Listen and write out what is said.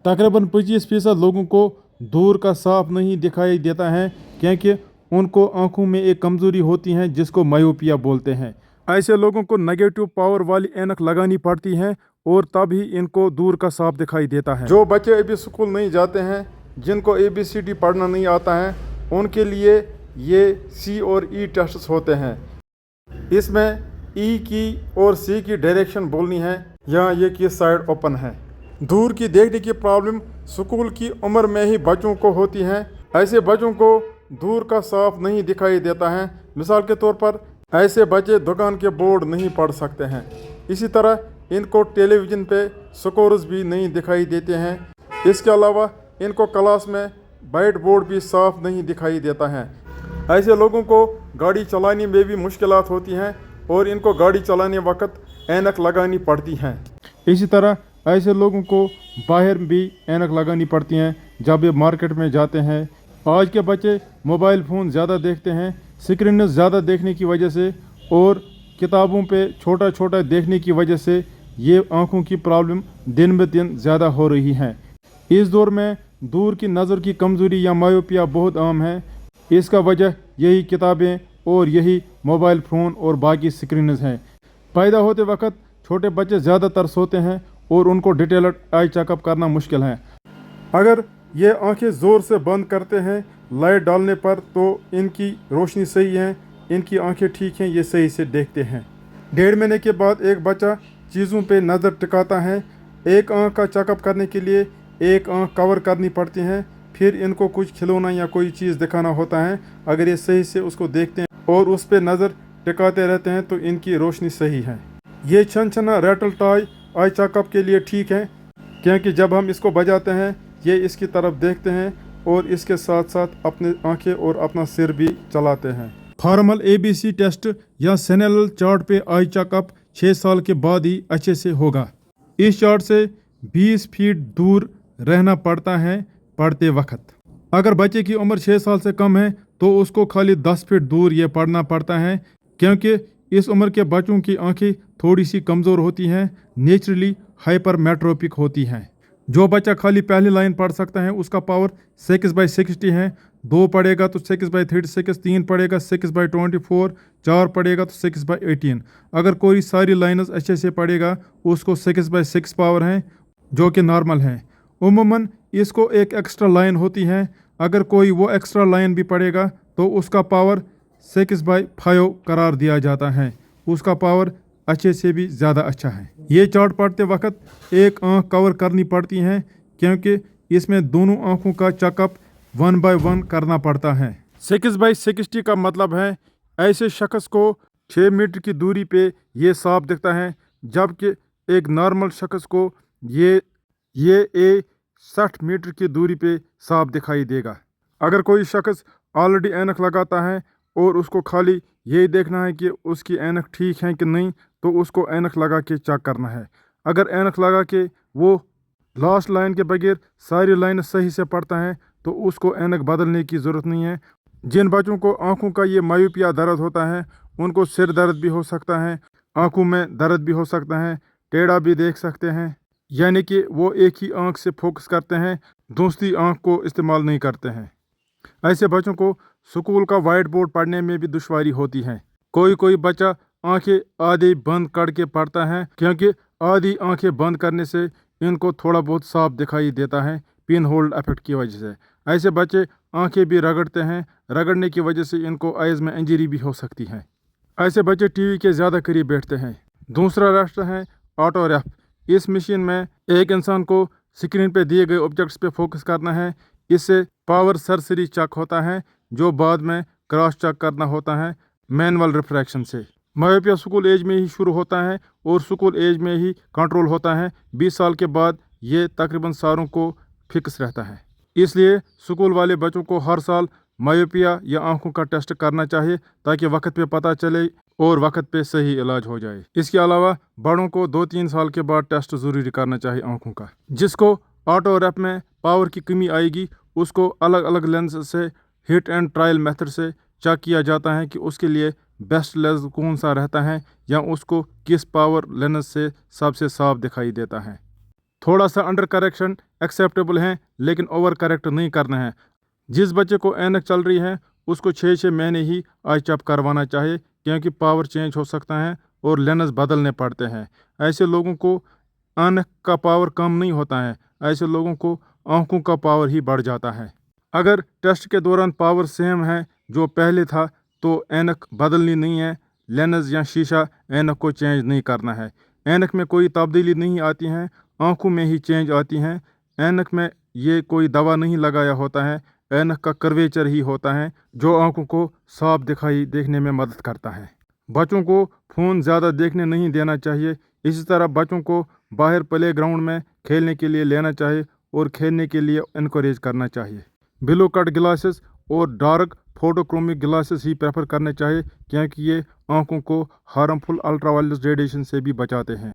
तकरीबन 25% लोगों को दूर का साफ नहीं दिखाई देता है क्योंकि उनको आंखों में एक कमज़ोरी होती है जिसको मायोपिया बोलते हैं। ऐसे लोगों को नेगेटिव पावर वाली ऐनक लगानी पड़ती है और तब ही इनको दूर का साफ दिखाई देता है। जो बच्चे अभी स्कूल नहीं जाते हैं, जिनको ABCD पढ़ना नहीं आता है, उनके लिए ये C और E टेस्ट होते हैं। इसमें E की और C की डायरेक्शन बोलनी है, यहाँ ये की साइड ओपन है। दूर की देखने की प्रॉब्लम स्कूल की उम्र में ही बच्चों को होती है। ऐसे बच्चों को दूर का साफ नहीं दिखाई देता है। मिसाल के तौर पर ऐसे बच्चे दुकान के बोर्ड नहीं पढ़ सकते हैं। इसी तरह इनको टेलीविज़न पे स्कोर्स भी नहीं दिखाई देते हैं। इसके अलावा इनको क्लास में वाइट बोर्ड भी साफ नहीं दिखाई देता है। ऐसे लोगों को गाड़ी चलाने में भी मुश्किलात होती हैं और इनको गाड़ी चलाने वक्त ऐनक लगानी पड़ती हैं। इसी तरह ऐसे लोगों को बाहर भी ऐनक लगानी पड़ती हैं जब ये मार्केट में जाते हैं। आज के बच्चे मोबाइल फ़ोन ज़्यादा देखते हैं, स्क्रीन ज़्यादा देखने की वजह से और किताबों पे छोटा छोटा देखने की वजह से ये आँखों की प्रॉब्लम दिन ब दिन ज़्यादा हो रही हैं। इस दौर में दूर की नज़र की कमज़ोरी या मायोपिया बहुत आम है। इसका वजह यही किताबें और यही मोबाइल फ़ोन और बाकी स्क्रीन हैं। पैदा होते वक्त छोटे बच्चे ज़्यादातर सोते हैं और उनको डिटेल्ड आई चेकअप करना मुश्किल है। अगर ये आंखें ज़ोर से बंद करते हैं लाइट डालने पर तो इनकी रोशनी सही है, इनकी आंखें ठीक हैं, ये सही से देखते हैं। 1.5 महीने के बाद एक बच्चा चीज़ों पे नज़र टिकाता है। एक आंख का चेकअप करने के लिए एक आंख कवर करनी पड़ती है, फिर इनको कुछ खिलौना या कोई चीज़ दिखाना होता है। अगर ये सही से उसको देखते हैं और उस पर नज़र टिकाते रहते हैं तो इनकी रोशनी सही है। ये छनछना रैटल टॉय आई चेकअप के लिए ठीक है क्योंकि जब हम इसको बजाते हैं ये इसकी तरफ देखते हैं और इसके साथ साथ अपनी आंखें और अपना सिर भी चलाते हैं। फॉर्मल ABC टेस्ट या सेनेलल चार्ट पे आई चेकअप 6 साल के बाद ही अच्छे से होगा। इस चार्ट से 20 फीट दूर रहना पड़ता है पढ़ते वक्त। अगर बच्चे की उम्र 6 साल से कम है तो उसको खाली 10 फीट दूर ये पढ़ना पड़ता है क्योंकि इस उम्र के बच्चों की आंखें थोड़ी सी कमज़ोर होती हैं, नेचुरली हाइपरमेट्रोपिक होती हैं। जो बच्चा खाली पहली लाइन पढ़ सकता है उसका पावर 6/60 है। 2 पढ़ेगा तो 6/36, 3 पढ़ेगा 6/24, 4 पढ़ेगा तो 6/18। अगर कोई सारी लाइन्स अच्छे से पढ़ेगा उसको 6/6 पावर है जो कि नॉर्मल है। उम्मन इसको एक एक्स्ट्रा लाइन होती है, अगर कोई वो एक्स्ट्रा लाइन भी पढ़ेगा तो उसका पावर 6/5 करार दिया जाता है, उसका पावर अच्छे से भी ज़्यादा अच्छा है। ये चार्ट पढ़ते वक्त एक आंख कवर करनी पड़ती है क्योंकि इसमें दोनों आंखों का चेकअप 1 by 1 करना पड़ता है। 6/60 का मतलब है ऐसे शख्स को 6 मीटर की दूरी पे ये साफ दिखता है, जबकि एक नॉर्मल शख्स को ये 60 मीटर की दूरी पे साफ दिखाई देगा। अगर कोई शख्स ऑलरेडी ऐनक लगाता है और उसको खाली यही देखना है कि उसकी ऐनक ठीक है कि नहीं तो उसको ऐनक लगा के चेक करना है। अगर ऐनक लगा के वो लास्ट लाइन के बगैर सारी लाइन सही से पढ़ता है तो उसको ऐनक बदलने की ज़रूरत नहीं है। जिन बच्चों को आंखों का ये मायोपिया दर्द होता है उनको सिर दर्द भी हो सकता है, आंखों में दर्द भी हो सकता है, टेढ़ा भी देख सकते हैं, यानी कि वो एक ही आंख से फोकस करते हैं, दूसरी आंख को इस्तेमाल नहीं करते हैं। ऐसे बच्चों को स्कूल का वाइट बोर्ड पढ़ने में भी दुश्वारी होती है। कोई बच्चा आंखें आधी बंद करके पढ़ता है क्योंकि आधी आंखें बंद करने से इनको थोड़ा बहुत साफ दिखाई देता है पिन होल्ड इफेक्ट की वजह से। ऐसे बच्चे आंखें भी रगड़ते हैं, रगड़ने की वजह से इनको आइज़ में इंजरी भी हो सकती है। ऐसे बच्चे टीवी के ज़्यादा करीब बैठते हैं। दूसरा रास्ता है ऑटो रैप। इस मशीन में एक इंसान को स्क्रीन पे दिए गए ऑब्जेक्ट्स पे फोकस करना है। इससे पावर सरसरी चेक होता है जो बाद में क्रॉस चेक करना होता है मैनुअल रिफ्रैक्शन से। मायोपिया स्कूल एज में ही शुरू होता है और स्कूल एज में ही कंट्रोल होता है। 20 साल के बाद ये तकरीबन सारों को फिक्स रहता है। इसलिए स्कूल वाले बच्चों को हर साल मायोपिया या आंखों का टेस्ट करना चाहिए ताकि वक्त पे पता चले और वक्त पे सही इलाज हो जाए। इसके अलावा बड़ों को 2-3 साल के बाद टेस्ट ज़रूरी करना चाहिए आंखों का। जिसको ऑटो रैप में पावर की कमी आएगी उसको अलग अलग लेंस से हिट एंड ट्रायल मेथड से चेक किया जाता है कि उसके लिए बेस्ट लेंस कौन सा रहता है या उसको किस पावर लेंस से सबसे साफ दिखाई देता है। थोड़ा सा अंडर करेक्शन एक्सेप्टेबल है, लेकिन ओवर करेक्ट नहीं करना है। जिस बच्चे को ऐनक चल रही है उसको 6 महीने ही आई चेक करवाना चाहिए, क्योंकि पावर चेंज हो सकता है और लेंस बदलने पड़ते हैं। ऐसे लोगों को ऐनक का पावर कम नहीं होता है, ऐसे लोगों को आंखों का पावर ही बढ़ जाता है। अगर टेस्ट के दौरान पावर सेम है जो पहले था तो ऐनक बदलनी नहीं है। लेंस या शीशा ऐनक को चेंज नहीं करना है। ऐनक में कोई तब्दीली नहीं आती है, आंखों में ही चेंज आती है। ऐनक में ये कोई दवा नहीं लगाया होता है, ऐनक का कर्वेचर ही होता है जो आंखों को साफ देखने में मदद करता है। बच्चों को फ़ोन ज़्यादा देखने नहीं देना चाहिए। इसी तरह बच्चों को बाहर प्ले ग्राउंड में खेलने के लिए लेना चाहिए और खेलने के लिए इनकरेज करना चाहिए। ब्लू कट ग्लासेस और डार्क फोटोक्रोमिक ग्लासेस ही प्रेफर करने चाहिए, क्योंकि ये आंखों को हार्मफुल अल्ट्रावायलेट रेडिएशन से भी बचाते हैं।